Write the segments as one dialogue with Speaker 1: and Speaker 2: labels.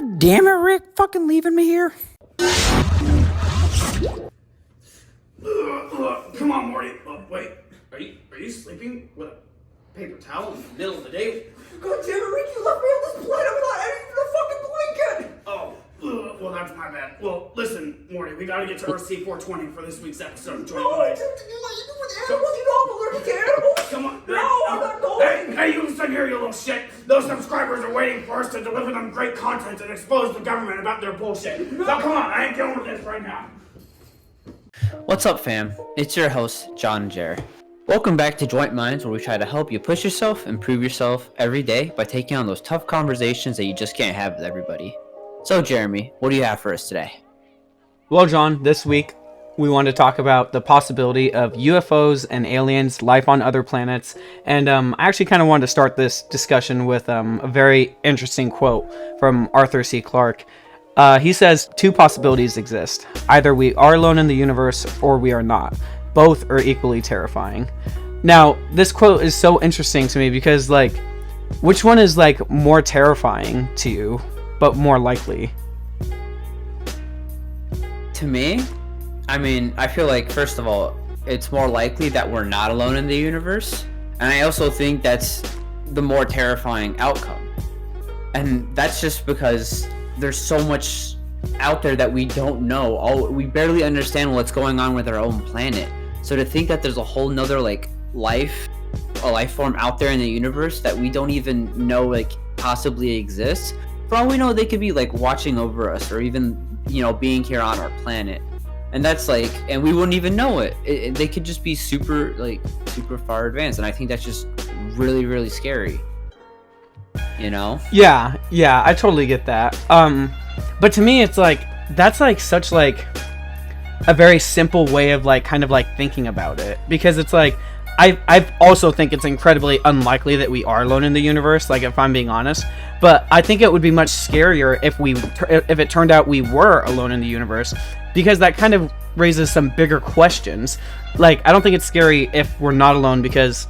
Speaker 1: God damn it, Rick. Fucking leaving me here.
Speaker 2: Come on, Morty. Wait. Are you sleeping with a paper towel in the middle of the day?
Speaker 3: God damn it, Rick, you left me on this planet without even a fucking blanket!
Speaker 2: Oh, well, that's my bad. Well, listen, Morty, we gotta get to RC 420 for this week's episode of Joint
Speaker 3: No,
Speaker 2: Life.
Speaker 3: you with animals, you know I'm allergic to animals!
Speaker 2: Come on.
Speaker 3: No, I'm not going!
Speaker 2: Hey, you listen here, you little shit. Those subscribers are waiting for us to deliver them great content and expose the government about their bullshit.
Speaker 3: No.
Speaker 2: So come on, I ain't dealing with this right now.
Speaker 1: What's up, fam? It's your host, John and Jer. Welcome back to Joint Minds, where we try to help you push yourself, improve yourself every day by taking on those tough conversations that you just can't have with everybody. So, Jeremy, what do you have for us today?
Speaker 4: Well, John, this week we want to talk about the possibility of UFOs and aliens, life on other planets, and I actually kind of wanted to start this discussion with a very interesting quote from Arthur C. Clarke. He says, two possibilities exist. Either we are alone in the universe or we are not. Both are equally terrifying. Now, this quote is so interesting to me because, like, which one is, like, more terrifying to you, but more likely?
Speaker 1: To me, I feel like, first of all, it's more likely that we're not alone in the universe. And I also think that's the more terrifying outcome. And that's just because there's so much out there that we don't know. We barely understand what's going on with our own planet. So to think that there's a whole nother a life form out there in the universe that we don't even know possibly exists. For all we know, they could be watching over us, or even being here on our planet. And that's and we wouldn't even know it. They could just be super far advanced, and I think that's just really, really scary.
Speaker 4: Yeah, I totally get that. But to me, it's that's such a very simple way of thinking about it, because it's I also think it's incredibly unlikely that we are alone in the universe, if I'm being honest. But I think it would be much scarier if it turned out we were alone in the universe, because that kind of raises some bigger questions. I don't think it's scary if we're not alone, because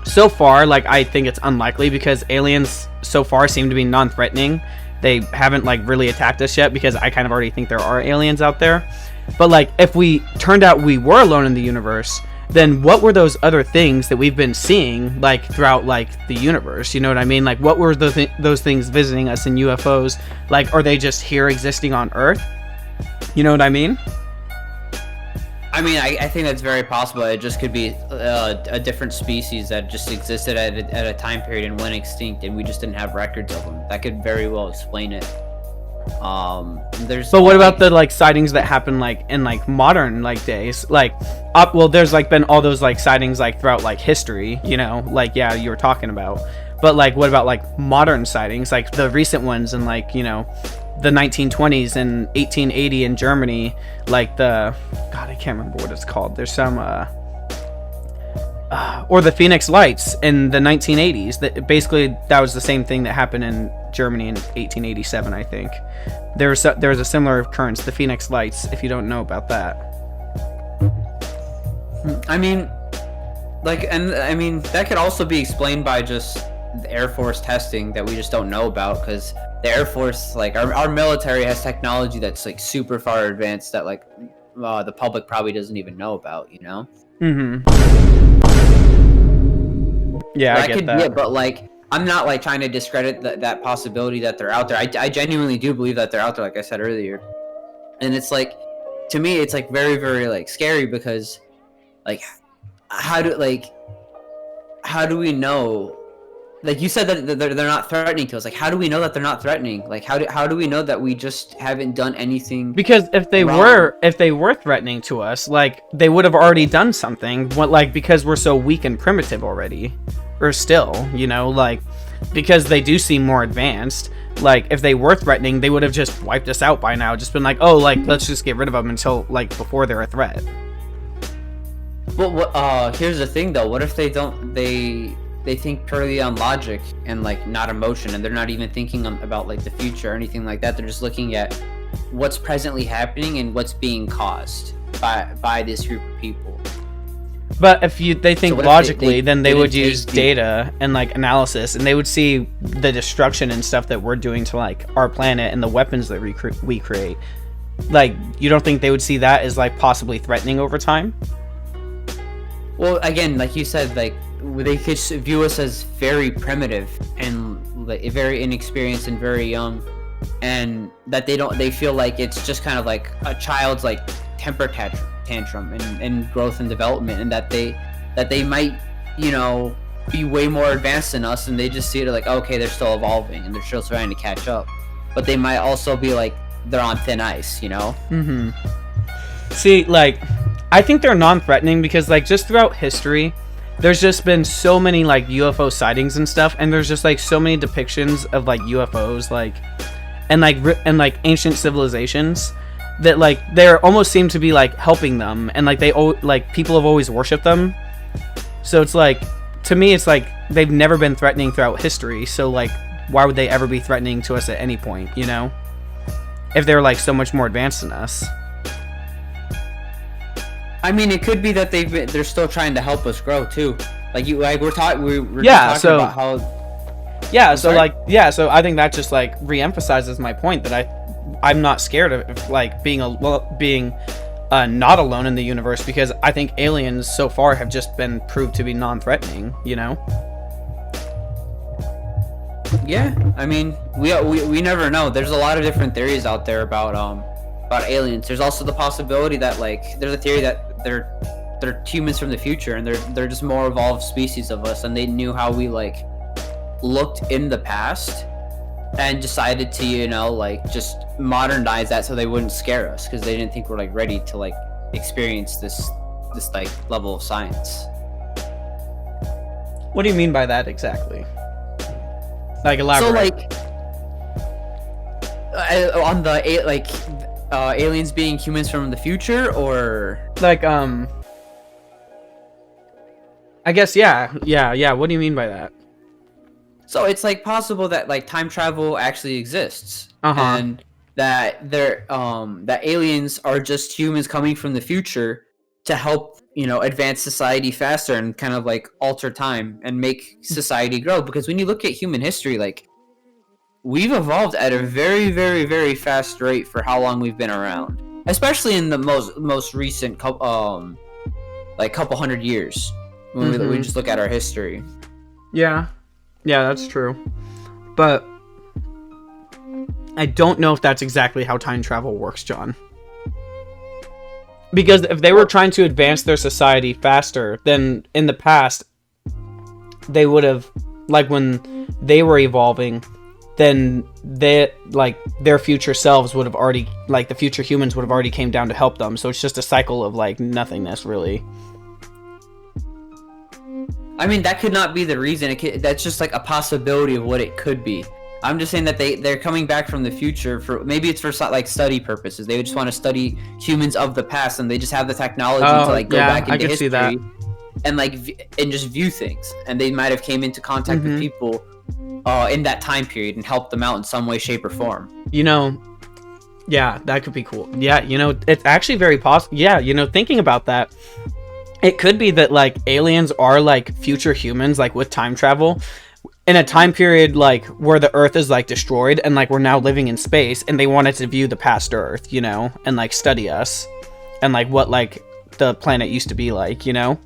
Speaker 4: so far, I think it's unlikely, because aliens so far seem to be non-threatening. They haven't really attacked us yet, because I kind of already think there are aliens out there. But if we turned out we were alone in the universe, then what were those other things that we've been seeing throughout the universe? You know what I mean? What were those things visiting us in UFOs? Are they just here existing on Earth? You know what I mean?
Speaker 1: I think that's very possible. It just could be a different species that just existed at a time period and went extinct, and we just didn't have records of them. That could very well explain it.
Speaker 4: But what about the sightings that happen in modern days? Well, there's been all those sightings throughout history, yeah, you were talking about. But what about modern sightings, the recent ones in the 1920s and 1880 in Germany, God, I can't remember what it's called. There's some or the Phoenix Lights in the 1980s. That was the same thing that happened in Germany in 1887, I think. There was a similar occurrence, the Phoenix Lights, if you don't know about that.
Speaker 1: That could also be explained by just the Air Force testing that we just don't know about, because the Air Force, our military has technology that's super far advanced that the public probably doesn't even know about,
Speaker 4: Mm-hmm. Yeah, I get that.
Speaker 1: Yeah, but I'm not trying to discredit that possibility that they're out there. I genuinely do believe that they're out there, like I said earlier. And it's to me, it's very, very scary, because how do we know? You said that they're not threatening to us. How do we know that they're not threatening? How do we know that we just haven't done anything?
Speaker 4: Because if they were threatening to us, they would have already done something. Because we're so weak and primitive already, or still, because they do seem more advanced. If they were threatening, they would have just wiped us out by now. Just been let's just get rid of them until before they're a threat.
Speaker 1: Well, here's the thing though. What if they don't? They think purely on logic and not emotion, and they're not even thinking about the future or anything like that. They're just looking at what's presently happening and what's being caused by this group of people.
Speaker 4: But if they think
Speaker 1: what if
Speaker 4: logically, then they would
Speaker 1: didn't
Speaker 4: use
Speaker 1: take
Speaker 4: data and like analysis, and they would see the destruction and stuff that we're doing to like our planet and the weapons that we create. Like, you don't think they would see that as like possibly threatening over time?
Speaker 1: Well, again, like you said, like they could view us as very primitive and like very inexperienced and very young, and that they feel like it's just kind of like a child's like temper tantrum and growth and development, and that they might, you know, be way more advanced than us, and they just see it like, okay, they're still evolving and they're still trying to catch up, but they might also be like they're on thin ice, you know.
Speaker 4: See, like, I think they're non-threatening because like just throughout history there's just been so many like UFO sightings and stuff, and there's just like so many depictions of like UFOs, like and like ancient civilizations that like they almost seem to be like helping them, and like like people have always worshipped them. So it's like, to me, it's like they've never been threatening throughout history. So like, why would they ever be threatening to us at any point? You know, if they're like so much more advanced than us.
Speaker 1: I mean, it could be that they're still trying to help us grow too. Like we're talking about how.
Speaker 4: Yeah, so like, yeah, so I think that just like re-emphasizes my point that I'm not scared of like being not alone in the universe, because I think aliens so far have just been proved to be non-threatening, you know?
Speaker 1: Yeah, I mean, we never know. There's a lot of different theories out there about aliens. There's also the possibility that like there's a theory that they're humans from the future, and they're just more evolved species of us, and they knew how we like looked in the past and decided to, you know, like just modernize that so they wouldn't scare us, because they didn't think we're like ready to like experience this like level of science.
Speaker 4: What do you mean by that exactly? Like, elaborate.
Speaker 1: So like on the aliens being humans from the future, or
Speaker 4: like I guess yeah. What do you mean by that?
Speaker 1: So it's like possible that like time travel actually exists,
Speaker 4: Uh-huh.
Speaker 1: and that that aliens are just humans coming from the future to help, you know, advance society faster and kind of like alter time and make society grow. Because when you look at human history, like we've evolved at a very, very, very fast rate for how long we've been around, especially in the most recent couple hundred years when we just look at our history.
Speaker 4: Yeah, that's true. But I don't know if that's exactly how time travel works, John. Because if they were trying to advance their society faster, then in the past, they would have, like when they were evolving, then their future selves would have already, like the future humans would have already came down to help them. So it's just a cycle of like nothingness, really.
Speaker 1: I mean, that could not be the reason. That's just like a possibility of what it could be. I'm just saying that they're coming back from the future for, maybe it's for like study purposes. They just want to study humans of the past, and they just have the technology to like go back into history and like and just view things. And they might have came into contact with people in that time period and helped them out in some way, shape, or form.
Speaker 4: You know, yeah, that could be cool. Yeah, you know, it's actually very possible. Yeah, you know, thinking about that, it could be that like aliens are like future humans, like with time travel in a time period like where the Earth is like destroyed, and like we're now living in space, and they wanted to view the past Earth, you know, and like study us and like what like the planet used to be like, you know.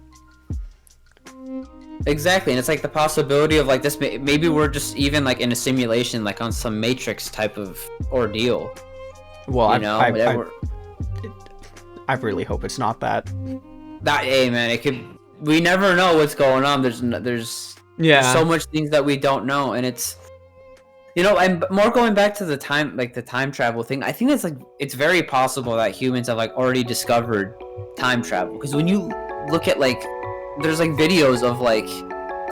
Speaker 1: Exactly, and it's like the possibility of like this. Maybe we're just even like in a simulation, like on some Matrix type of ordeal.
Speaker 4: Well, I really hope it's not that.
Speaker 1: Hey man, it could. We never know what's going on. There's so much things that we don't know, and it's, you know, and more going back to the time travel thing. I think it's very possible that humans have like already discovered time travel, because when you look at like, there's like videos of like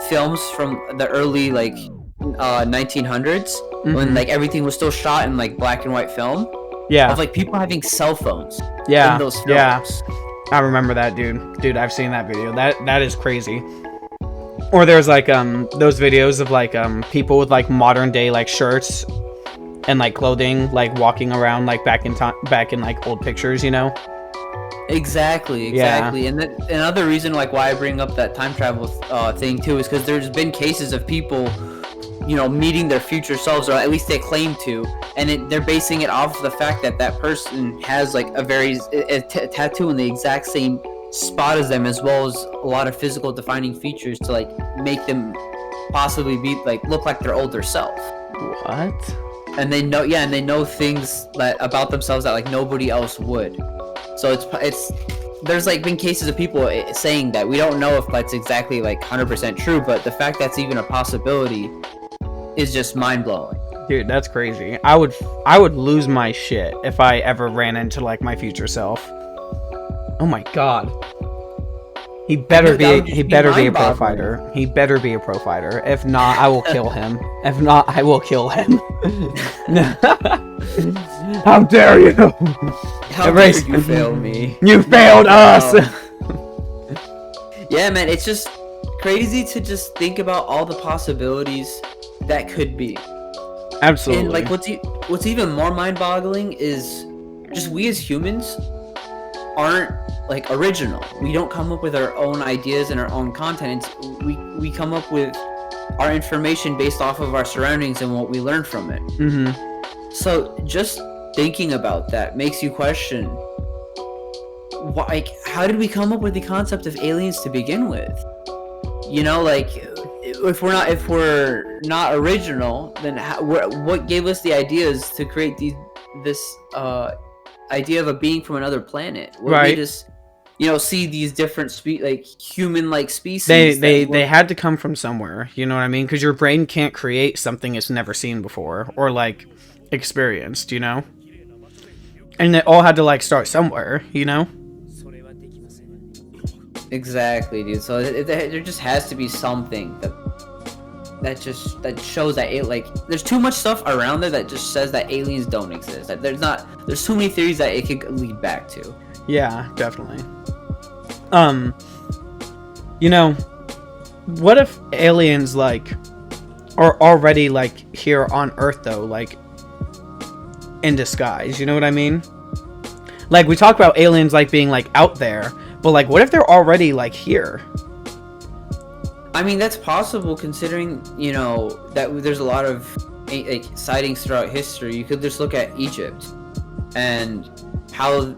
Speaker 1: films from the early like 1900s when like everything was still shot in like black and white film. Yeah, of like people having cell phones.
Speaker 4: Yeah,
Speaker 1: in those films.
Speaker 4: Yeah. I remember that, dude. I've seen that video. That is crazy. Or there's like those videos of like people with like modern day like shirts and like clothing, like walking around like back in like old pictures, you know.
Speaker 1: Exactly.
Speaker 4: Yeah.
Speaker 1: And another reason like why I bring up that time travel thing too is because there's been cases of people, meeting their future selves, or at least they claim to, and they're basing it off of the fact that that person has like a tattoo in the exact same spot as them, as well as a lot of physical defining features to like make them possibly be like look like their older self.
Speaker 4: What?
Speaker 1: And they know things that about themselves that like nobody else would. So it's there's like been cases of people saying that. We don't know if that's exactly like 100% true, but the fact that's even a possibility is just mind-blowing.
Speaker 4: Dude, that's crazy. I would lose my shit if I ever ran into like my future self. Oh my god. He better be a pro fighter. He better be a pro fighter. If not, I will kill him. If not, I will kill him. How dare you?
Speaker 1: How dare you fail me?
Speaker 4: You failed us.
Speaker 1: Yeah, man, it's just crazy to just think about all the possibilities that could be.
Speaker 4: Absolutely.
Speaker 1: And like what's even more mind-boggling is just we as humans aren't like original. We don't come up with our own ideas and our own content. We come up with our information based off of our surroundings and what we learn from it.
Speaker 4: Mm-hmm.
Speaker 1: So just thinking about that makes you question, how did we come up with the concept of aliens to begin with? Like if we're not original, then what gave us the ideas to create this idea of a being from another planet?
Speaker 4: Right.
Speaker 1: We just see these different human-like species.
Speaker 4: They had to come from somewhere. You know what I mean? Because your brain can't create something it's never seen before or like experienced. And they all had to like start somewhere.
Speaker 1: Exactly, dude. So there just has to be something that shows that there's too much stuff around there that just says that aliens don't exist. That there's too many theories that it could lead back to.
Speaker 4: Yeah, definitely. What if aliens like are already like here on Earth though, like in disguise? You know what I mean? Like we talk about aliens like being like out there, but like what if they're already like here?
Speaker 1: I mean, that's possible considering, that there's a lot of sightings throughout history. You could just look at Egypt and how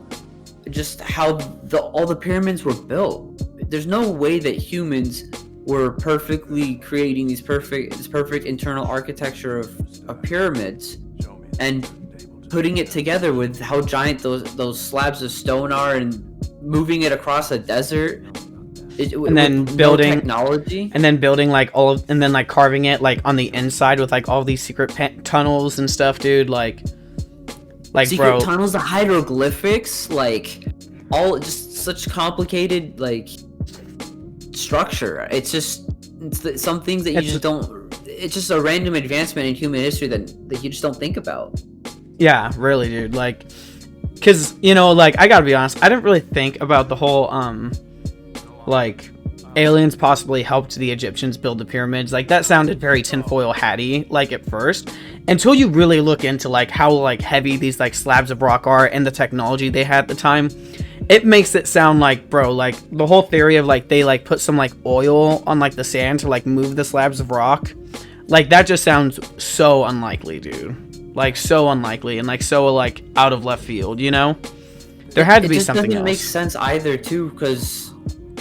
Speaker 1: all the pyramids were built. There's no way that humans were perfectly creating this perfect internal architecture of pyramids and putting it together with how giant those slabs of stone are and moving it across a desert.
Speaker 4: And then building
Speaker 1: technology,
Speaker 4: and then building like and then like carving it like on the inside with like all these secret tunnels and stuff, dude. Like
Speaker 1: secret tunnels, the hieroglyphics, like all just such complicated like structure. It's some things that you just don't. It's just a random advancement in human history that you just don't think about.
Speaker 4: Yeah, really, dude. Like, cause like I gotta be honest, I didn't really think about the whole like aliens possibly helped the Egyptians build the pyramids. Like that sounded very tinfoil hatty like at first, until you really look into like how like heavy these like slabs of rock are and the technology they had at the time. It makes it sound like, bro, like the whole theory of like they like put some like oil on like the sand to like move the slabs of rock, like that just sounds so unlikely, dude. Like so unlikely and like so like out of left field. There had to be something else. It doesn't
Speaker 1: make sense either too, because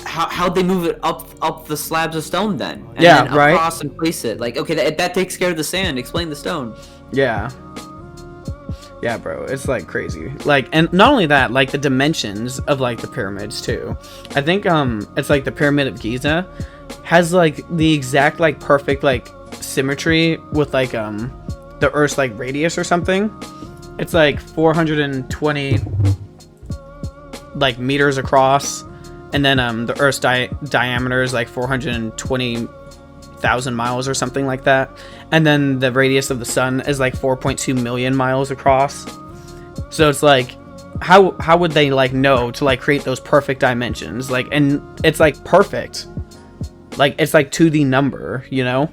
Speaker 1: how'd they move it up the slabs of stone then? And
Speaker 4: then
Speaker 1: across and place it. Like, okay, that takes care of the sand. Explain the stone.
Speaker 4: Yeah, bro, it's like crazy. Like, and not only that, like the dimensions of like the pyramids too. I think it's like the Pyramid of Giza has like the exact like perfect like symmetry with like the Earth's like radius or something. It's like 420 like meters across. And then the Earth's diameter is like 420,000 miles or something like that. And then the radius of the sun is like 4.2 million miles across. So it's like, how would they like know to like create those perfect dimensions? Like, and it's like perfect. Like it's like to the number, No,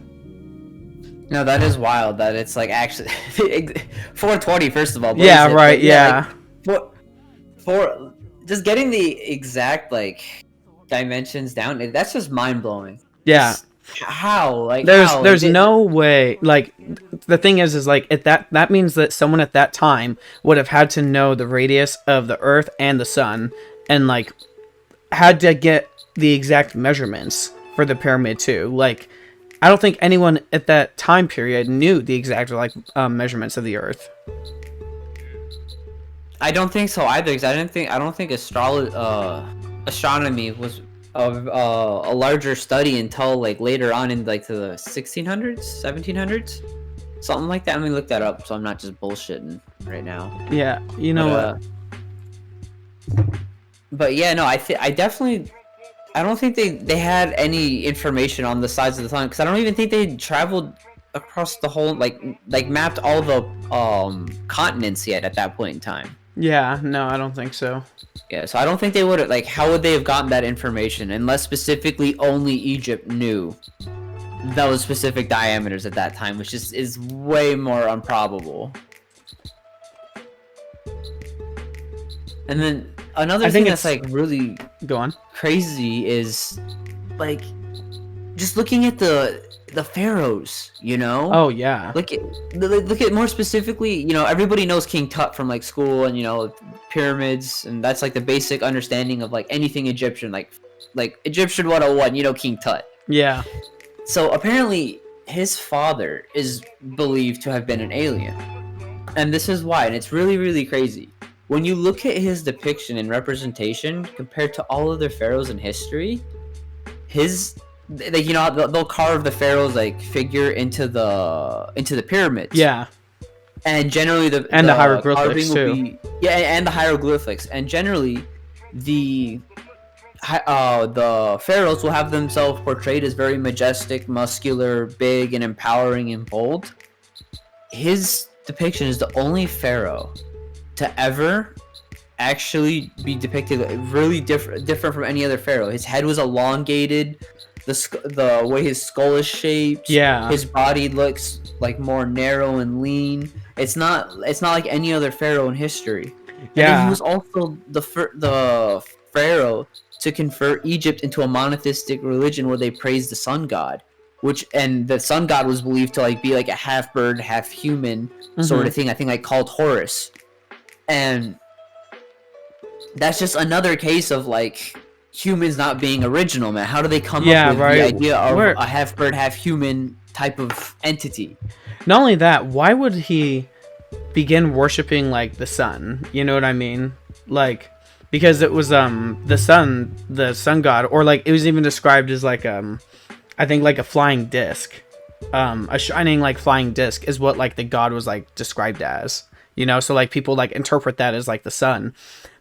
Speaker 1: that is wild. That it's like actually 420 first of all.
Speaker 4: Yeah, right. Yeah.
Speaker 1: Like, just getting the exact like dimensions down, that's just mind blowing.
Speaker 4: Yeah.
Speaker 1: How? Like
Speaker 4: There's no way. Like the thing is like that means that someone at that time would have had to know the radius of the Earth and the Sun, and like had to get the exact measurements for the pyramid too. Like I don't think anyone at that time period knew the exact like measurements of the Earth.
Speaker 1: I don't think so either, because I don't think astronomy was a larger study until like later on in like the 1600s, 1700s, something like that. Let me look that up so I'm not just bullshitting right now.
Speaker 4: Yeah, you know
Speaker 1: but yeah, no, I don't think they had any information on the sides of the sun, because I don't even think they traveled across the whole like mapped all the continents yet at that point in time.
Speaker 4: Yeah, no, I don't think so.
Speaker 1: Yeah, so I don't think they would have, like, how would they have gotten that information unless specifically only Egypt knew those specific diameters at that time, which is way more improbable. And then another thing that's like really
Speaker 4: go on
Speaker 1: crazy is like just looking at the pharaohs, you know?
Speaker 4: Oh yeah.
Speaker 1: Look at more specifically, you know, everybody knows King Tut from like school, and you know, pyramids, and that's like the basic understanding of like anything Egyptian, like Egyptian 101, you know, King Tut.
Speaker 4: Yeah.
Speaker 1: So apparently his father is believed to have been an alien. And this is why, and it's really, really crazy. When you look at his depiction and representation compared to all other pharaohs in history, like, you know, they'll carve the pharaoh's like figure into the pyramids.
Speaker 4: Yeah.
Speaker 1: And generally the
Speaker 4: hieroglyphics too.
Speaker 1: And the hieroglyphics. And generally the pharaohs will have themselves portrayed as very majestic, muscular, big, and empowering and bold. His depiction is the only pharaoh to ever actually be depicted really different from any other pharaoh. His head was elongated. The way his skull is shaped, his body looks like more narrow and lean. It's not like any other pharaoh in history.
Speaker 4: Yeah,
Speaker 1: and he was also the pharaoh to convert Egypt into a monotheistic religion where they praised the sun god, and the sun god was believed to like be like a half bird, half human sort of thing. I think like called Horus, and that's just another case of like humans not being original, man. How do they come up with the idea of a half bird, half human type of entity?
Speaker 4: Not only that, why would he begin worshiping like the sun? You know what I mean? Like, because it was the sun god, or like it was even described as like I think like a flying disc, a shining like flying disc is what like the god was like described as. You know, so like people like interpret that as like the sun,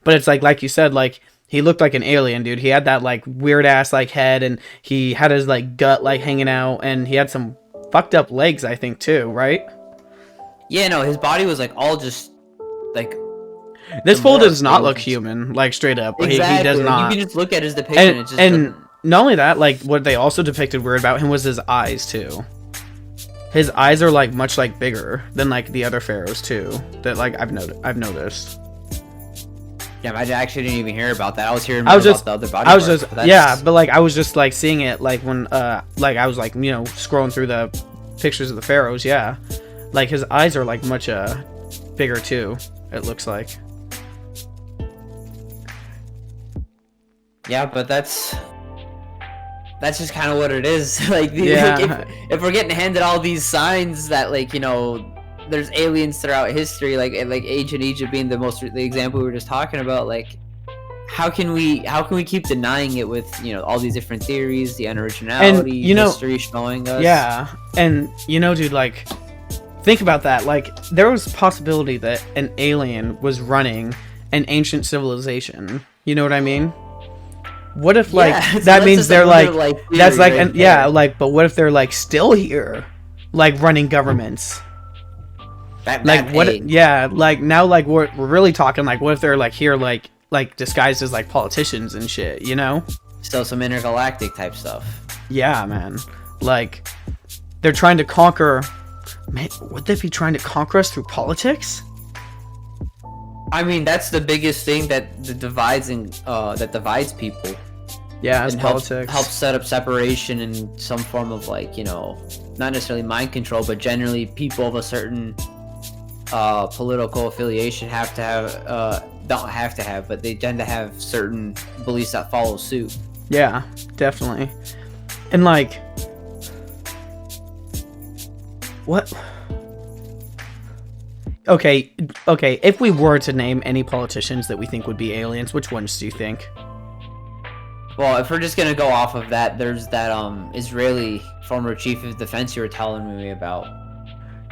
Speaker 4: but it's like you said, like he looked like an alien, dude. He had that like weird ass like head, and he had his like gut like hanging out, and he had some fucked up legs, I think too, right?
Speaker 1: Yeah, no, his body was like all just like.
Speaker 4: This fool does not look human, like straight up.
Speaker 1: Exactly.
Speaker 4: He does not.
Speaker 1: You can just look at his depiction.
Speaker 4: And not only that, like what they also depicted weird about him was his eyes too. His eyes are like much like bigger than like the other pharaohs too. That like I've noticed.
Speaker 1: Yeah, I actually didn't even hear about that. I was hearing about the other body parts.
Speaker 4: But like I was just like seeing it like when like I was like, you know, scrolling through the pictures of the pharaohs. Yeah, like his eyes are like much bigger too. It looks like.
Speaker 1: Yeah, but that's just kind of what it is. Like,
Speaker 4: yeah.
Speaker 1: if we're getting handed all these signs that, like, you know, there's aliens throughout history, like ancient Egypt being the example we were just talking about, like, how can we keep denying it with, you know, all these different theories, the unoriginality,
Speaker 4: and, you know,
Speaker 1: history showing us?
Speaker 4: Yeah, and you know, dude, like, think about that. Like, there was possibility that an alien was running an ancient civilization. You know what I mean? What if like that means they're like that's like right, yeah, like, but what if they're like still here, like running governments? Like what? Yeah, like now, like we're really talking like what if they're like here, like disguised as like politicians and shit, you know?
Speaker 1: Still some intergalactic type stuff.
Speaker 4: Yeah, man. Like they're trying to conquer. Man, would they be trying to conquer us through politics?
Speaker 1: I mean, that's the biggest thing that divides people.
Speaker 4: Yeah, it's
Speaker 1: And
Speaker 4: politics.
Speaker 1: helps set up separation and some form of like, not necessarily mind control, but generally people of a certain political affiliation don't have to have, but they tend to have certain beliefs that follow suit.
Speaker 4: Yeah, definitely. And like, what? Okay, if we were to name any politicians that we think would be aliens, which ones do you think?
Speaker 1: Well, if we're just gonna go off of that, there's that Israeli former chief of defense you were telling me about.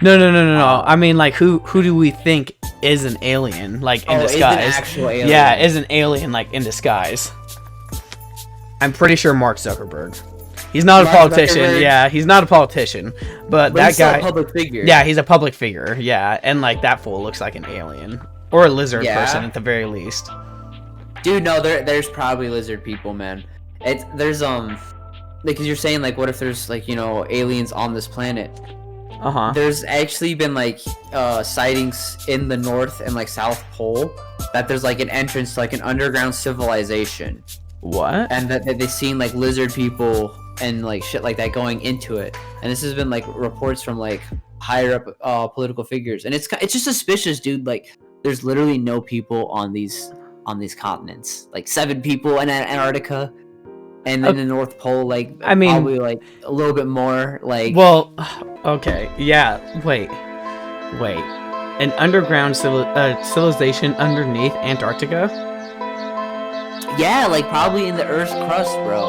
Speaker 4: No. I mean, like, who do we think is an alien, like, in disguise?
Speaker 1: Is an actual alien.
Speaker 4: Yeah, is an alien, like, in disguise. I'm pretty sure Mark Zuckerberg. He's not a politician.
Speaker 1: Zuckerberg.
Speaker 4: Yeah, he's not a politician, but that
Speaker 1: he's still
Speaker 4: guy.
Speaker 1: a public figure.
Speaker 4: Yeah, he's a public figure. Yeah, and like that fool looks like an alien or a lizard person at the very least.
Speaker 1: Dude, no, there's probably lizard people, man. There's because you're saying like, what if there's like aliens on this planet? There's actually been like sightings in the North and like South Pole that there's like an entrance to like an underground civilization.
Speaker 4: What?
Speaker 1: And that they've seen like lizard people and like shit like that going into it. And this has been like reports from like higher up political figures. And it's just suspicious, dude. Like there's literally no people on these continents. Like 7 people in Antarctica. And then the North Pole, like,
Speaker 4: I mean,
Speaker 1: probably like a little bit more, like.
Speaker 4: Well, okay, yeah. Wait. An underground civilization underneath Antarctica?
Speaker 1: Yeah, like probably in the Earth's crust, bro.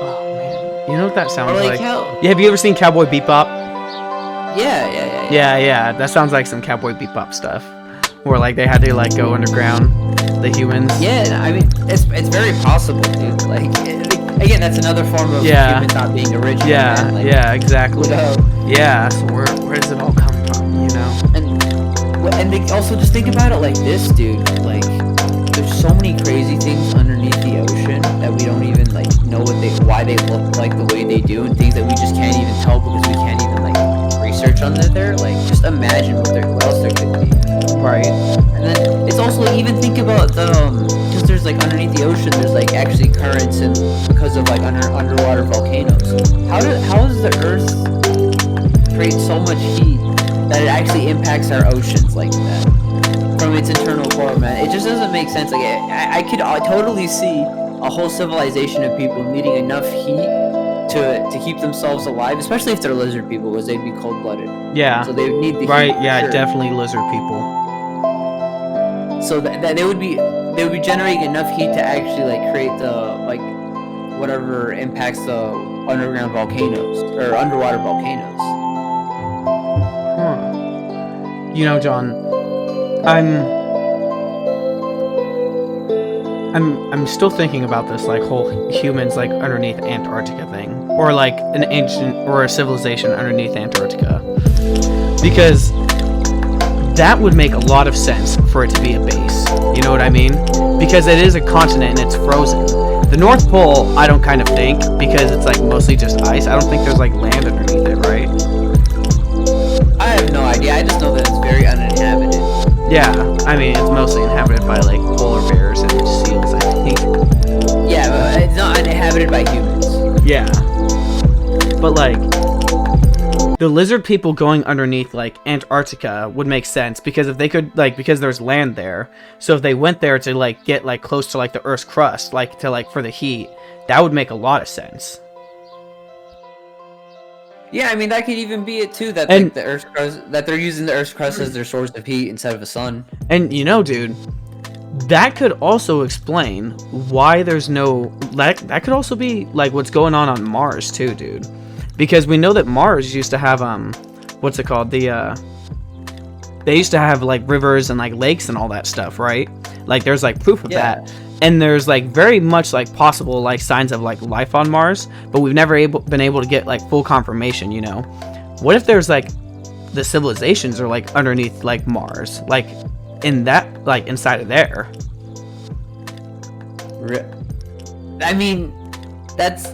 Speaker 4: Oh man, you know what that sounds like?
Speaker 1: Hell.
Speaker 4: Yeah, have you ever seen Cowboy Bebop?
Speaker 1: Yeah.
Speaker 4: That sounds like some Cowboy Bebop stuff, where like they had to like go underground, the humans.
Speaker 1: Yeah, I mean, it's very possible, dude. Like, again, that's another form of humans not being original.
Speaker 4: Yeah,
Speaker 1: man. Like,
Speaker 4: yeah, exactly. Yeah, so where does it all come from,
Speaker 1: And they also just think about it like this, dude. Like, there's so many crazy things underneath the ocean that we don't even like know why they look like the way they do, and things that we just can't even tell because we can't even like research on there. Like, just imagine what else there could be.
Speaker 4: Right.
Speaker 1: And then it's also like, even think about because there's like underneath the ocean there's like actually currents and because of like underwater volcanoes. How does the Earth create so much heat that it actually impacts our oceans like that from its internal core, man? It just doesn't make sense. Like I could totally see a whole civilization of people needing enough heat to keep themselves alive, especially if they're lizard people, because they'd be cold-blooded.
Speaker 4: Yeah.
Speaker 1: So they would need the heat.
Speaker 4: Right. Yeah.
Speaker 1: Sure.
Speaker 4: Definitely lizard people.
Speaker 1: So that they would be generating enough heat to actually like create the like whatever impacts the underground volcanoes or underwater volcanoes.
Speaker 4: Huh. John, I'm still thinking about this like whole humans like underneath Antarctica thing, or like an ancient or a civilization underneath Antarctica, because that would make a lot of sense for it to be a base. You know what I mean? Because it is a continent and it's frozen. The North Pole, I don't kind of think, because it's like mostly just ice. I don't think there's like land underneath it, right?
Speaker 1: I have no idea. I just know that it's very uninhabited.
Speaker 4: Yeah, I mean, it's mostly inhabited by like polar bears and seals, I think.
Speaker 1: Yeah, but it's not uninhabited by humans.
Speaker 4: Yeah. But like, the lizard people going underneath like Antarctica would make sense, because if they could like, because there's land there, so if they went there to like get like close to like the Earth's crust, like to like for the heat, that would make a lot of sense.
Speaker 1: Yeah, I mean that could even be it too. That
Speaker 4: And-
Speaker 1: like the Earth's crust, that they're using the Earth's crust as their source of heat instead of a sun.
Speaker 4: And dude, that could also explain why there's no that could also be like what's going on Mars too, dude. Because we know that Mars used to have what's it called? They used to have like rivers and like lakes and all that stuff, right? Like there's like proof of that. And there's like very much like possible like signs of like life on Mars, but we've never been able to get like full confirmation, What if there's like the civilizations are like underneath like Mars, like in that like inside of there?
Speaker 1: I mean, that's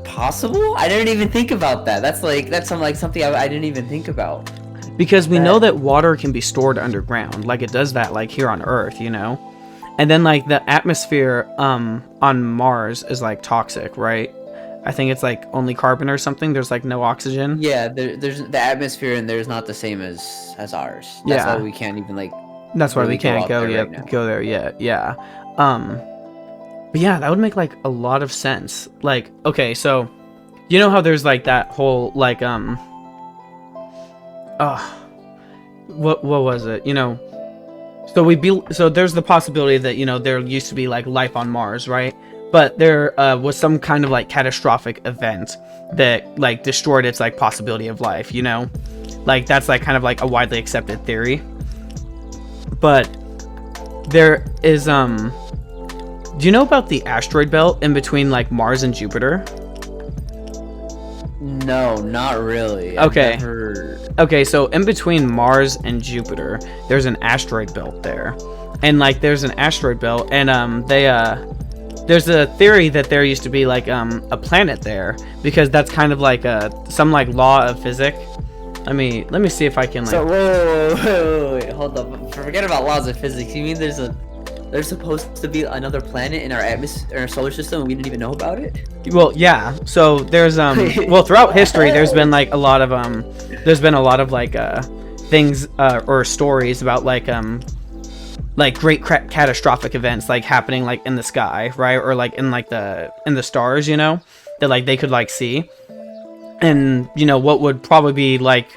Speaker 1: possible. I didn't even think about that. That's something I didn't even think about.
Speaker 4: Because we know that water can be stored underground, like it does that like here on Earth, you know? And then like the atmosphere on Mars is like toxic, right? I think it's like only carbon or something. There's like no oxygen.
Speaker 1: Yeah, there's the atmosphere in there is not the same as ours. That's
Speaker 4: Yeah.
Speaker 1: why we can't even like.
Speaker 4: That's why
Speaker 1: really
Speaker 4: we can't
Speaker 1: go
Speaker 4: go
Speaker 1: out there
Speaker 4: yet.
Speaker 1: right now.
Speaker 4: Go there yet. Yeah. But yeah, that would make like a lot of sense. Like, okay, so you know how there's like that whole like what was it? You know, so there's the possibility that, you know, there used to be like life on Mars, right? But there was some kind of like catastrophic event that like destroyed its like possibility of life, you know? Like that's like kind of like a widely accepted theory. But there is do you know about the asteroid belt in between like Mars and Jupiter?
Speaker 1: No, not really.
Speaker 4: Okay.
Speaker 1: I've never...
Speaker 4: Okay, so in between Mars and Jupiter, there's an asteroid belt there. And like there's an asteroid belt and there's a theory that there used to be like a planet there because that's kind of like some like law of physics. Let me see if I can like.
Speaker 1: So wait, hold up. Forget about laws of physics. You mean there's supposed to be another planet in our atmosphere, our solar system, and we didn't even know about it?
Speaker 4: Well, yeah. So there's well, throughout history, there's been like a lot of like things or stories about like great catastrophic events like happening like in the sky, right? Or like in the stars, you know, that like they could like see. And you know what would probably be like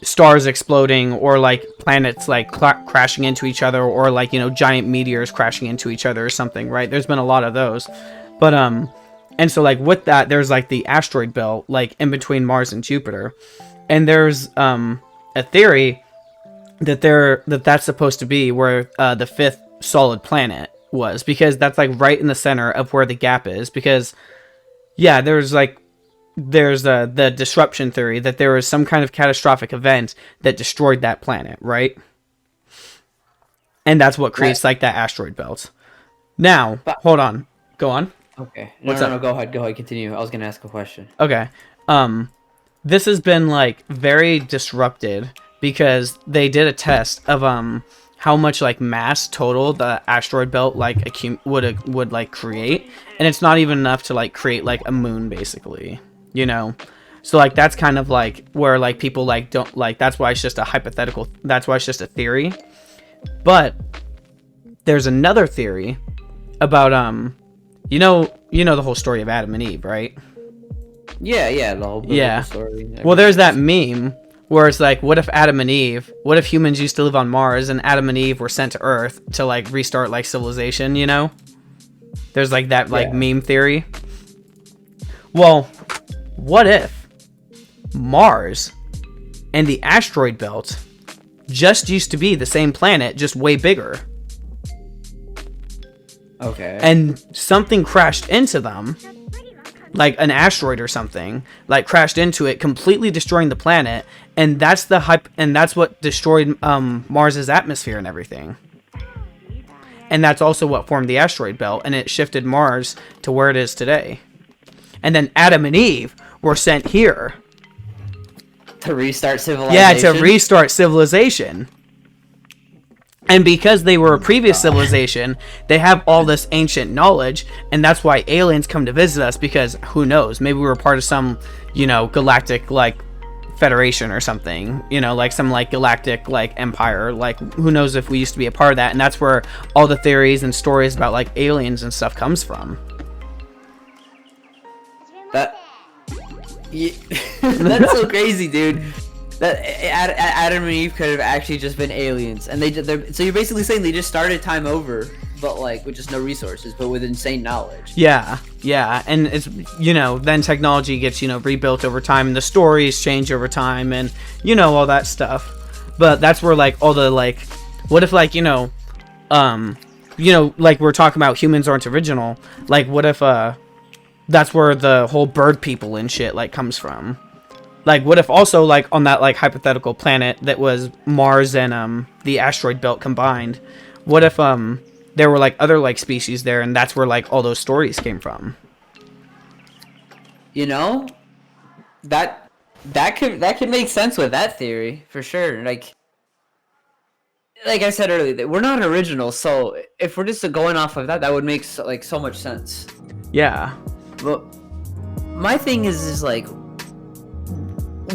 Speaker 4: stars exploding or like planets like crashing into each other or like, you know, giant meteors crashing into each other or something, right? There's been a lot of those. But and so like with that there's like the asteroid belt like in between Mars and Jupiter. And there's a theory that that's supposed to be where the fifth solid planet was, because that's like right in the center of where the gap is. Because yeah, there's the disruption theory that there was some kind of catastrophic event that destroyed that planet, right? And that's what creates like that asteroid belt. Now, hold on. Go on.
Speaker 1: Okay.
Speaker 4: What's
Speaker 1: No,
Speaker 4: up?
Speaker 1: go ahead. Continue. I was gonna ask a question.
Speaker 4: Okay. This has been like very disrupted because they did a test of how much like mass total the asteroid belt like would like create, and it's not even enough to like create like a moon basically, you know. So like that's kind of like where like people like don't like, that's why it's just a hypothetical, that's why it's just a theory. But there's another theory about you know the whole story of Adam and Eve, right?
Speaker 1: Yeah, the whole biblical story.
Speaker 4: Well, there's that meme where it's like, what if humans used to live on Mars and Adam and Eve were sent to Earth to like restart like civilization, you know? There's like that like meme theory. Well, what if Mars and the asteroid belt just used to be the same planet, just way bigger?
Speaker 1: Okay.
Speaker 4: And something crashed into them, like an asteroid or something, like crashed into it, completely destroying the planet, and that's what destroyed Mars's atmosphere and everything. And that's also what formed the asteroid belt, and it shifted Mars to where it is today. And then Adam and Eve were sent here.
Speaker 1: To restart civilization?
Speaker 4: Yeah, to restart civilization. And because they were a previous civilization, they have all this ancient knowledge, and that's why aliens come to visit us, because who knows, maybe we were part of some, you know, galactic like federation or something, you know, like some like galactic like empire, like who knows if we used to be a part of that. And that's where all the theories and stories about like aliens and stuff comes from.
Speaker 1: That's so crazy, dude. That Adam and Eve could have actually just been aliens, and so you're basically saying they just started time over, but like with just no resources, but with insane knowledge.
Speaker 4: Yeah, and it's, you know, then technology gets, you know, rebuilt over time, and the stories change over time, and you know, all that stuff. But that's where like all the like, what if like, you know, like we're talking about humans aren't original, like what if that's where the whole bird people and shit like comes from. Like, what if also, like, on that, like, hypothetical planet that was Mars and, the asteroid belt combined, what if, there were, like, other, like, species there, and that's where, like, all those stories came from?
Speaker 1: You know? That That could make sense with that theory for sure. Like I said earlier, we're not original, so if we're just going off of that, that would make so much sense.
Speaker 4: Yeah.
Speaker 1: Well, my thing is like,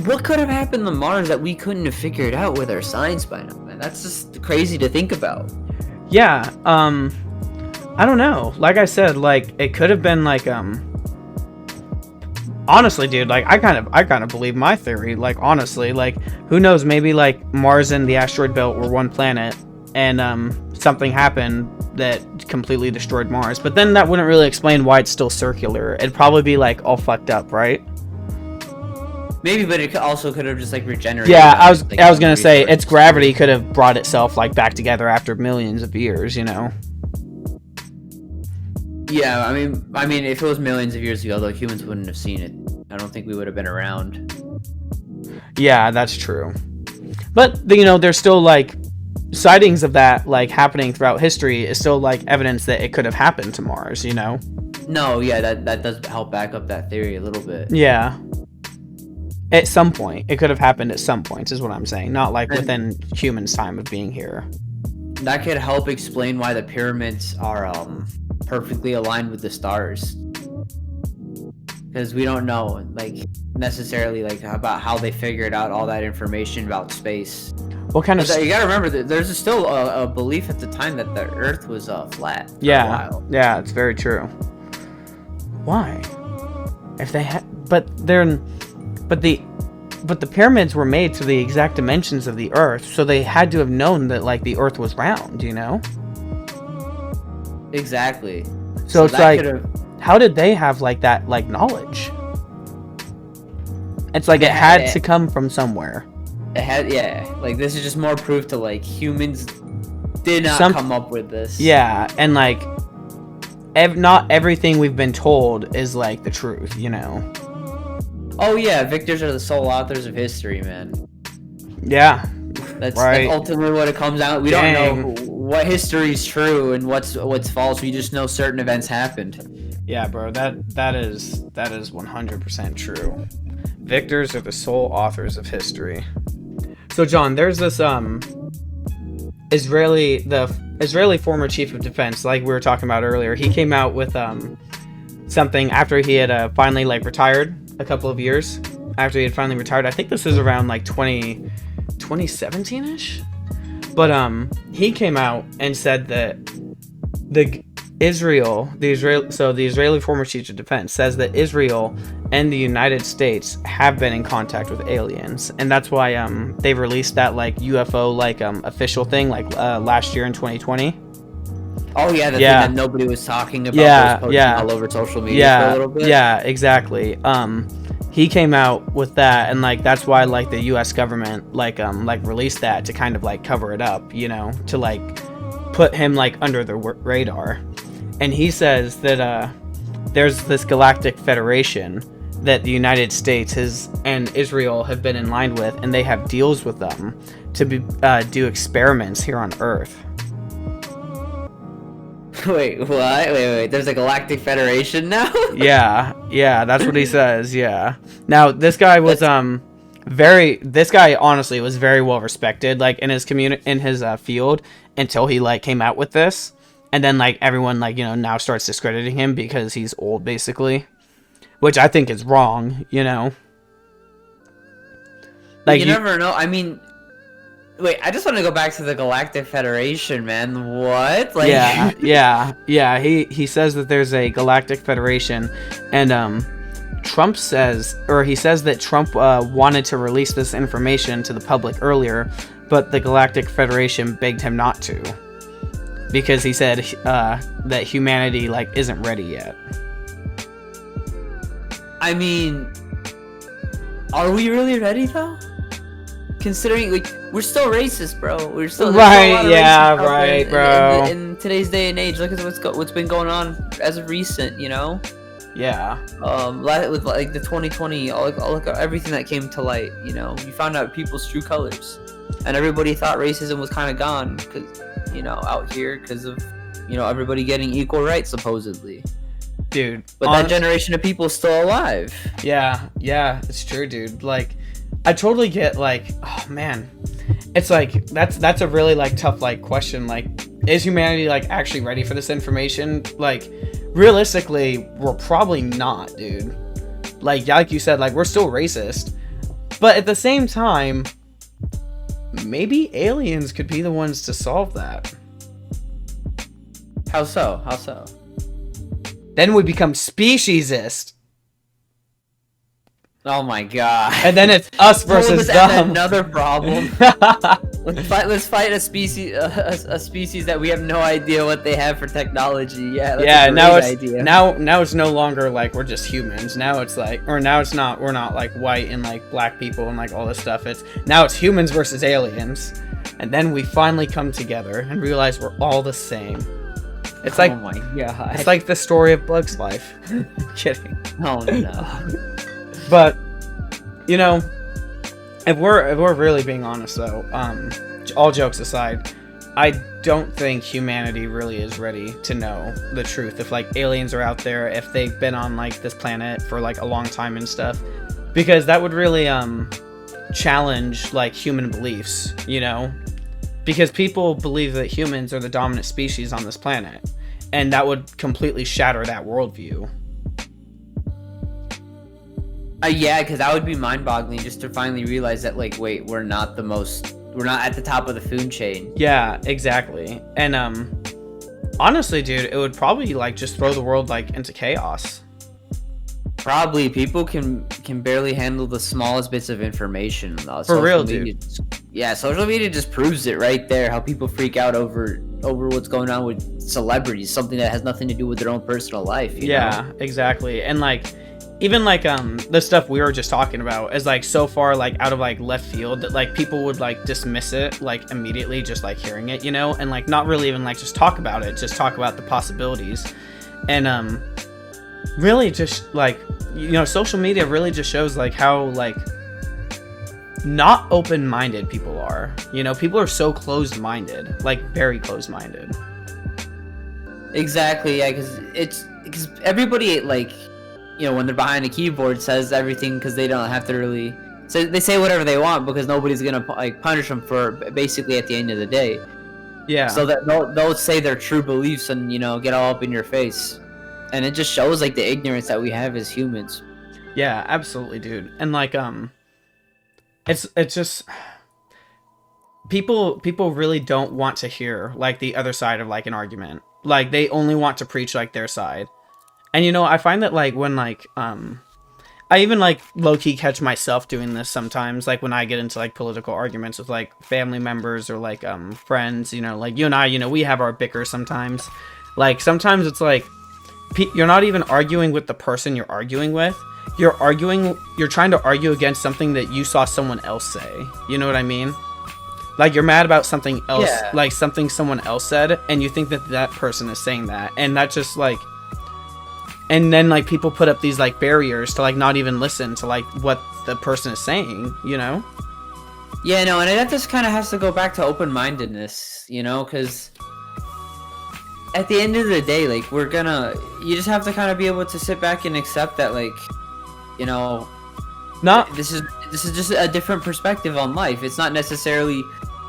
Speaker 1: what could have happened to Mars that we couldn't have figured out with our science by now, man? That's just crazy to think about.
Speaker 4: Yeah. I don't know. Like I said, like it could have been like honestly, dude, like I kind of believe my theory. Like honestly, like who knows? Maybe like Mars and the asteroid belt were one planet, and something happened that completely destroyed Mars. But then that wouldn't really explain why it's still circular. It'd probably be like all fucked up, right?
Speaker 1: Maybe, but it also could have just like regenerated.
Speaker 4: Yeah,
Speaker 1: back,
Speaker 4: I was gonna say its gravity could have brought itself like back together after millions of years, you know.
Speaker 1: Yeah, I mean, if it was millions of years ago, though, humans wouldn't have seen it. I don't think we would have been around.
Speaker 4: Yeah, that's true. But you know, there's still like sightings of that like happening throughout history is still like evidence that it could have happened to Mars, you know.
Speaker 1: No, yeah, that does help back up that theory a little bit.
Speaker 4: Yeah. At some point, it could have happened at some points, is what I'm saying. Not like within humans' time of being here.
Speaker 1: That could help explain why the pyramids are perfectly aligned with the stars. Because we don't know, like, necessarily, like, about how they figured out all that information about space.
Speaker 4: What kind of...
Speaker 1: You gotta remember that there's still a belief at the time that the Earth was flat.
Speaker 4: Yeah,
Speaker 1: for a while.
Speaker 4: yeah, it's very true. Why? If they had... But the pyramids were made to the exact dimensions of the Earth, so they had to have known that, like, the Earth was round, you know?
Speaker 1: Exactly.
Speaker 4: So it's like, how did they have like that like knowledge? It's like it had to come from somewhere.
Speaker 1: It had, yeah. Like this is just more proof to like humans did not come up with this.
Speaker 4: Yeah, and like not everything we've been told is like the truth, you know.
Speaker 1: Oh yeah, victors are the sole authors of history, man.
Speaker 4: Yeah.
Speaker 1: That's
Speaker 4: right.
Speaker 1: Like ultimately what it comes out. We don't know what history is true and what's false. We just know certain events happened.
Speaker 4: Yeah, bro. That is 100% true. Victors are the sole authors of history. So John, there's this Israeli former chief of defense, like we were talking about earlier. He came out with something after he had finally like retired a couple of years after he had finally retired. I think this is around like 2017ish. But he came out and said that the Israeli former chief of defense says that Israel and the United States have been in contact with aliens, and that's why they've released that like UFO like official thing like last year in 2020.
Speaker 1: Oh yeah, the thing that nobody was talking about.
Speaker 4: Yeah,
Speaker 1: all over social media for a little bit.
Speaker 4: Yeah, exactly. He came out with that, and like that's why like the U.S. government like released that to kind of like cover it up, you know, to like put him like under the radar. And he says that there's this galactic federation that the United States and Israel have been in line with, and they have deals with them to do experiments here on Earth.
Speaker 1: Wait, what? Wait. There's a galactic federation now?
Speaker 4: Yeah, that's what he says. Yeah. Now, this guy was this guy honestly was very well respected like in his field until he like came out with this, and then like everyone like, you know, now starts discrediting him because he's old basically, which I think is wrong, you know. Like
Speaker 1: you never know. I mean, wait, I just want to go back to the Galactic Federation, man. What? Like,
Speaker 4: yeah. He says that there's a Galactic Federation, and Trump says that Trump wanted to release this information to the public earlier, but the Galactic Federation begged him not to, because he said that humanity like isn't ready yet.
Speaker 1: I mean, are we really ready though? Considering like we're still racist, bro. We're still
Speaker 4: right. Yeah, right, bro.
Speaker 1: In today's day and age, look at what's been going on as of recent, you know.
Speaker 4: Yeah.
Speaker 1: With like the 2020, all everything that came to light, you know, you found out people's true colors, and everybody thought racism was kind of gone because, you know, out here because of, you know, everybody getting equal rights supposedly.
Speaker 4: dude.
Speaker 1: But that generation of people is still alive.
Speaker 4: Yeah, it's true, dude. Like, I totally get, like, oh man, it's like that's a really like tough like question. Like, is humanity like actually ready for this information? Like, realistically, we're probably not, dude. Like you said, like, we're still racist, but at the same time, maybe aliens could be the ones to solve that.
Speaker 1: How so? How so?
Speaker 4: Then we become speciesist.
Speaker 1: Oh my god.
Speaker 4: And then it's us versus them.
Speaker 1: Another problem. Let's fight a species that we have no idea what they have for technology. Yeah, that's a great idea.
Speaker 4: Now it's no longer like we're just humans. Now it's like, or now it's not, we're not like white and like black people and like all this stuff. Now it's humans versus aliens. And then we finally come together and realize we're all the same. It's like, oh my god. It's like the story of Bug's life. I'm kidding.
Speaker 1: Oh no.
Speaker 4: But, you know, if we're really being honest though, all jokes aside, I don't think humanity really is ready to know the truth. If like aliens are out there, if they've been on like this planet for like a long time and stuff, because that would really challenge like human beliefs, you know, because people believe that humans are the dominant species on this planet, and that would completely shatter that worldview.
Speaker 1: Yeah, because that would be mind-boggling just to finally realize that, like, wait, we're not at the top of the food chain.
Speaker 4: Yeah, exactly. And honestly, dude, it would probably like just throw the world like into chaos.
Speaker 1: Probably. People can barely handle the smallest bits of information.
Speaker 4: For real, dude.
Speaker 1: Yeah, social media just proves it right there. How people freak out over what's going on with celebrities, something that has nothing to do with their own personal life. You know?
Speaker 4: Exactly. And like, even like the stuff we were just talking about is like so far like out of like left field that like people would like dismiss it like immediately just like hearing it, you know, and like not really even like just talk about it, just talk about the possibilities. And really just like, you know, social media really just shows like how like not open-minded people are. You know, people are so closed-minded, like very closed-minded.
Speaker 1: Exactly. Yeah, because everybody like, you know, when they're behind a keyboard says everything because they don't have to really. So they say whatever they want because nobody's gonna like punish them for basically at the end of the day.
Speaker 4: Yeah.
Speaker 1: So that they'll say their true beliefs and, you know, get all up in your face, and it just shows like the ignorance that we have as humans.
Speaker 4: Yeah, absolutely, dude. And like it's just people really don't want to hear like the other side of like an argument. Like they only want to preach like their side. And, you know, I find that, like, when, like, I even, like, low-key catch myself doing this sometimes, like, when I get into, like, political arguments with, like, family members or, like, friends, you know, like, you and I, you know, we have our bicker sometimes. Like, sometimes it's, like, you're not even arguing with the person you're arguing with. You're trying to argue against something that you saw someone else say. You know what I mean? Like, you're mad about something else, like, something someone else said, and you think that that person is saying that. And that just, like... And then, like, people put up these, like, barriers to, like, not even listen to, like, what the person is saying, you know?
Speaker 1: Yeah, no, and that just kind of has to go back to open-mindedness, you know? Because at the end of the day, like, you just have to kind of be able to sit back and accept that, like, you know... This is just a different perspective on life. It's not necessarily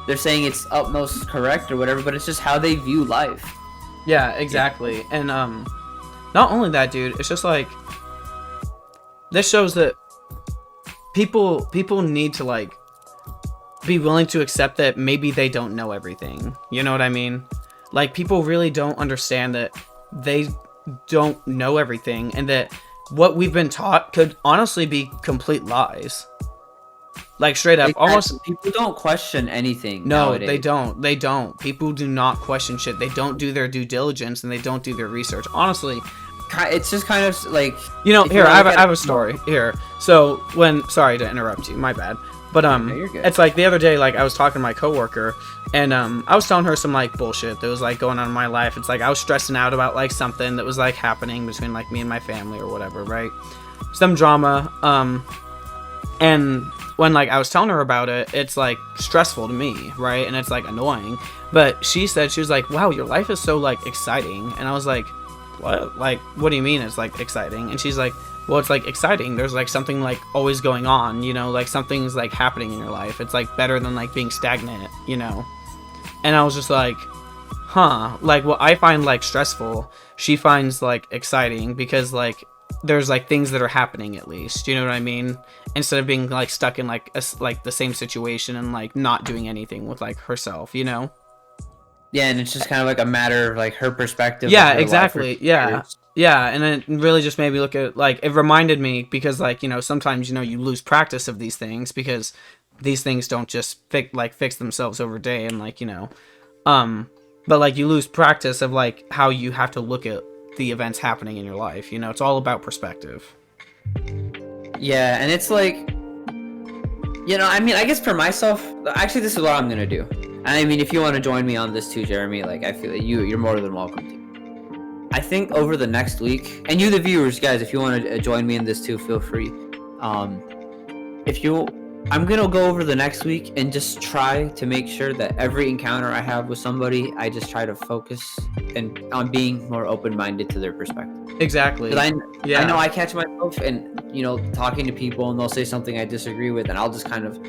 Speaker 1: they're saying it's utmost correct or whatever, but it's just how they view life.
Speaker 4: Yeah, exactly. Yeah. And, not only that, dude, it's just like this shows that people need to like be willing to accept that maybe they don't know everything. You know what I mean? Like, people really don't understand that they don't know everything, and that what we've been taught could honestly be complete lies. Like, straight up, almost.
Speaker 1: People don't question anything.
Speaker 4: No,
Speaker 1: nowadays.
Speaker 4: They don't. People do not question shit. They don't do their due diligence, and they don't do their research. Honestly,
Speaker 1: it's just kind of like,
Speaker 4: you know. Here, I have a story here. So sorry to interrupt you. My bad. But
Speaker 1: no, you're good.
Speaker 4: It's like the other day, like I was talking to my coworker, and I was telling her some like bullshit that was like going on in my life. It's like I was stressing out about like something that was like happening between like me and my family or whatever, right? Some drama. And when like I was telling her about it, it's like stressful to me, right? And it's like annoying. But she was like, wow, your life is so like exciting. And I was like, what? Like, what do you mean it's like exciting? And she's like, well, it's like exciting. There's like something like always going on, you know, like something's like happening in your life. It's like better than like being stagnant, you know? And I was just like, huh, like what I find like stressful, she finds like exciting because like there's like things that are happening at least, you know what I mean? Instead of being like stuck in like like the same situation and like not doing anything with like herself, you know?
Speaker 1: Yeah, and it's just kind of like a matter of like her perspective.
Speaker 4: Yeah,
Speaker 1: of her
Speaker 4: exactly.
Speaker 1: life,
Speaker 4: Yeah. Yeah, and it really just made me look at like it reminded me because like, you know, sometimes you know you lose practice of these things because these things don't just fix themselves over day and like, you know, but like you lose practice of like how you have to look at the events happening in your life, you know. It's all about perspective.
Speaker 1: Yeah, and it's like, you know, I mean, I guess for myself, actually, this is what I'm gonna do. I mean, if you want to join me on this too, Jeremy, like I feel that you're more than welcome to. I think over the next week, and you the viewers, guys, if you want to join me in this too, feel free. If you, I'm gonna go over the next week and just try to make sure that every encounter I have with somebody, I just try to focus and on being more open-minded to their perspective.
Speaker 4: Exactly.
Speaker 1: 'Cause I know I catch myself and, you know, talking to people and they'll say something I disagree with and I'll just kind of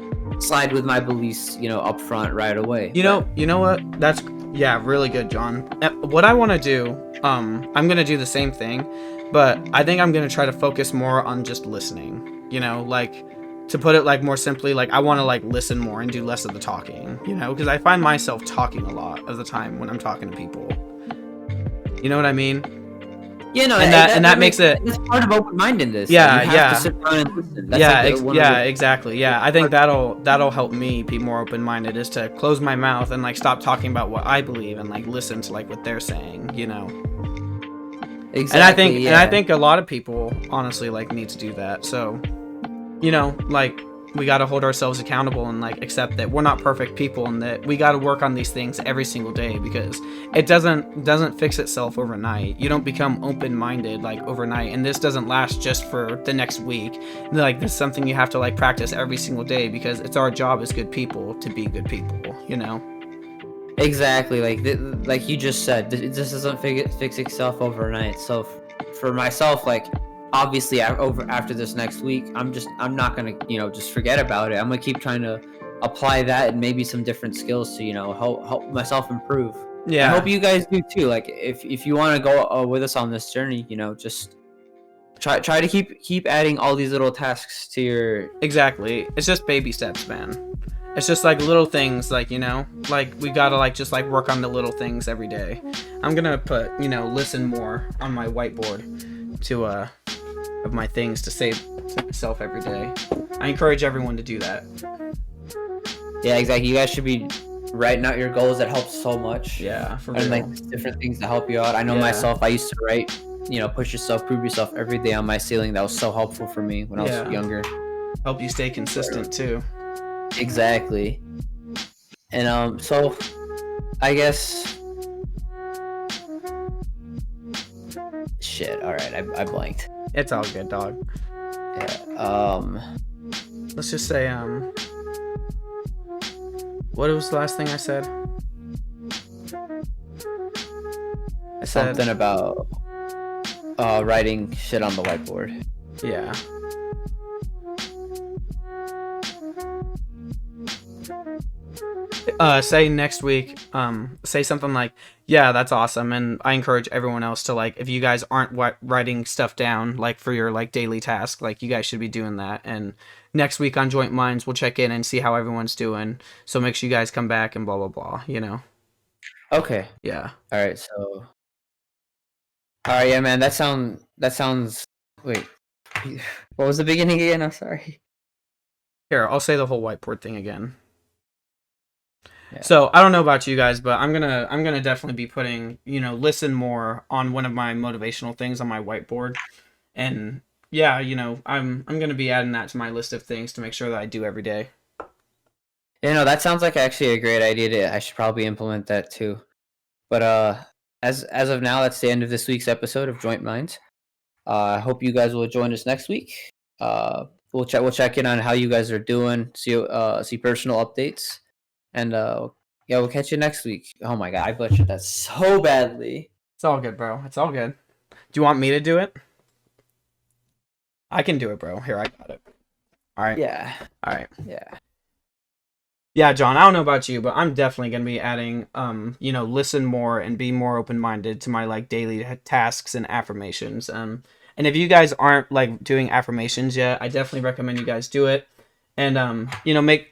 Speaker 1: slide with my beliefs, you know, up front right away.
Speaker 4: You know what? That's really good, John. What I want to do, I'm gonna do the same thing, but I think I'm gonna try to focus more on just listening. You know, like to put it like more simply, like I want to like listen more and do less of the talking. You know, because I find myself talking a lot of the time when I'm talking to people. You know what I mean?
Speaker 1: Yeah, no,
Speaker 4: and that makes it.
Speaker 1: It's part of open-mindedness.
Speaker 4: Yeah,
Speaker 1: like, you have to sit down and listen. That's
Speaker 4: Exactly. Yeah, I think that'll help me be more open-minded is to close my mouth and like stop talking about what I believe and like listen to like what they're saying. You know.
Speaker 1: Exactly.
Speaker 4: And I think a lot of people honestly like need to do that. So, you know, like we got to hold ourselves accountable and like accept that we're not perfect people and that we got to work on these things every single day because it doesn't fix itself overnight. You don't become open-minded like overnight, and this doesn't last just for the next week. Like this is something you have to like practice every single day because it's our job as good people to be good people, you know.
Speaker 1: Exactly, like you just said, this doesn't fix itself overnight. So for myself, like obviously after this next week, I'm not gonna, you know, just forget about it. I'm gonna keep trying to apply that and maybe some different skills to, you know, help myself improve.
Speaker 4: Yeah,
Speaker 1: I hope you guys do too. Like if you want to go with us on this journey, you know, just try to keep adding all these little tasks to your.
Speaker 4: Exactly. It's just baby steps, man. It's just like little things, like, you know, like we gotta like just like work on the little things every day. I'm gonna put, you know, listen more on my whiteboard to of my things to say to myself every day. I encourage everyone to do that.
Speaker 1: Yeah, exactly. You guys should be writing out your goals. That helps so much.
Speaker 4: Yeah, for real.
Speaker 1: And like different things to help you out. I know myself. I used to write, you know, push yourself, prove yourself every day on my ceiling. That was so helpful for me when I was younger.
Speaker 4: Help you stay consistent too.
Speaker 1: Exactly. And so I guess shit. All right, I blanked.
Speaker 4: It's all good, dog.
Speaker 1: Yeah.
Speaker 4: Let's just say what was the last thing I said? I said
Speaker 1: something about writing shit on the whiteboard.
Speaker 4: Yeah. Say next week, say something like, yeah, that's awesome, and I encourage everyone else to, like, if you guys aren't writing stuff down, like, for your, like, daily task, like, you guys should be doing that, and next week on Joint Minds, we'll check in and see how everyone's doing, so make sure you guys come back and blah, blah, blah, you know?
Speaker 1: Okay.
Speaker 4: Yeah.
Speaker 1: Alright, so... Alright, yeah, man, that sounds... Wait. What was the beginning again? I'm sorry.
Speaker 4: Here, I'll say the whole whiteboard thing again.
Speaker 1: Yeah.
Speaker 4: So I don't know about you guys, but I'm gonna definitely be putting, you know, listen more on one of my motivational things on my whiteboard, and yeah, you know, I'm gonna be adding that to my list of things to make sure that I do every day.
Speaker 1: You know, that sounds like actually a great idea. I should probably implement that too. But as of now, that's the end of this week's episode of Joint Minds. I hope you guys will join us next week. We'll check in on how you guys are doing. See personal updates. And yeah, we'll catch you next week. Oh my god, I butchered that so badly.
Speaker 4: It's all good, bro. It's all good. Do you want me to do it? I can do it, bro. Here, I got it. All right.
Speaker 1: Yeah.
Speaker 4: All right.
Speaker 1: Yeah.
Speaker 4: Yeah, John, I don't know about you, but I'm definitely going to be adding, listen more and be more open-minded to my, like, daily tasks and affirmations. And if you guys aren't, like, doing affirmations yet, I definitely recommend you guys do it. And,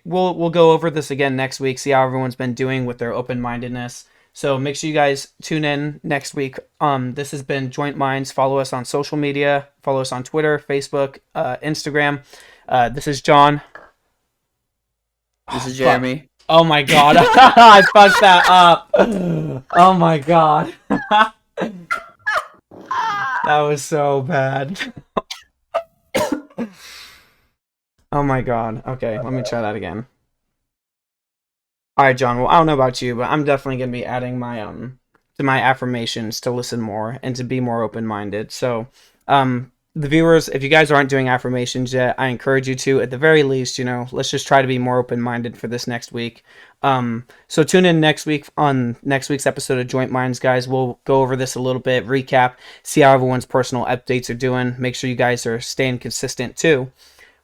Speaker 4: we'll go over this again next week, see how everyone's been doing with their open-mindedness. So make sure you guys tune in next week. This has been Joint Minds. Follow us on social media. Follow us on Twitter, Facebook, Instagram. This is John.
Speaker 1: This is Jeremy.
Speaker 4: Oh my god. I fucked that up. Oh my god. That was so bad. Oh my god. Okay, let me try that again. Alright, John. Well, I don't know about you, but I'm definitely going to be adding my to my affirmations to listen more and to be more open-minded. So, the viewers, if you guys aren't doing affirmations yet, I encourage you to, at the very least, let's just try to be more open-minded for this next week. So tune in next week on next week's episode of Joint Minds, guys. We'll go over this a little bit, recap, see how everyone's personal updates are doing. Make sure you guys are staying consistent too.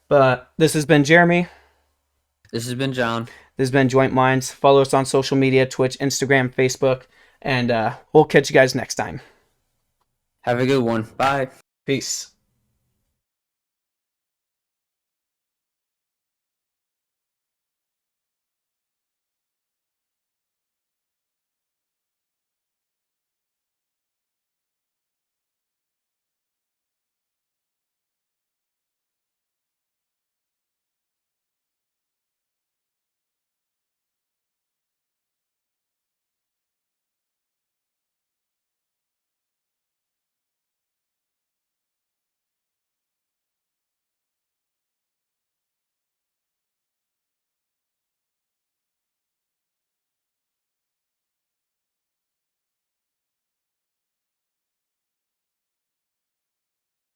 Speaker 4: But this has been Jeremy.
Speaker 1: This has been John.
Speaker 4: This has been Joint Minds. Follow us on social media, Twitch, Instagram, Facebook, and we'll catch you guys next time.
Speaker 1: Have a good one. Bye.
Speaker 4: Peace.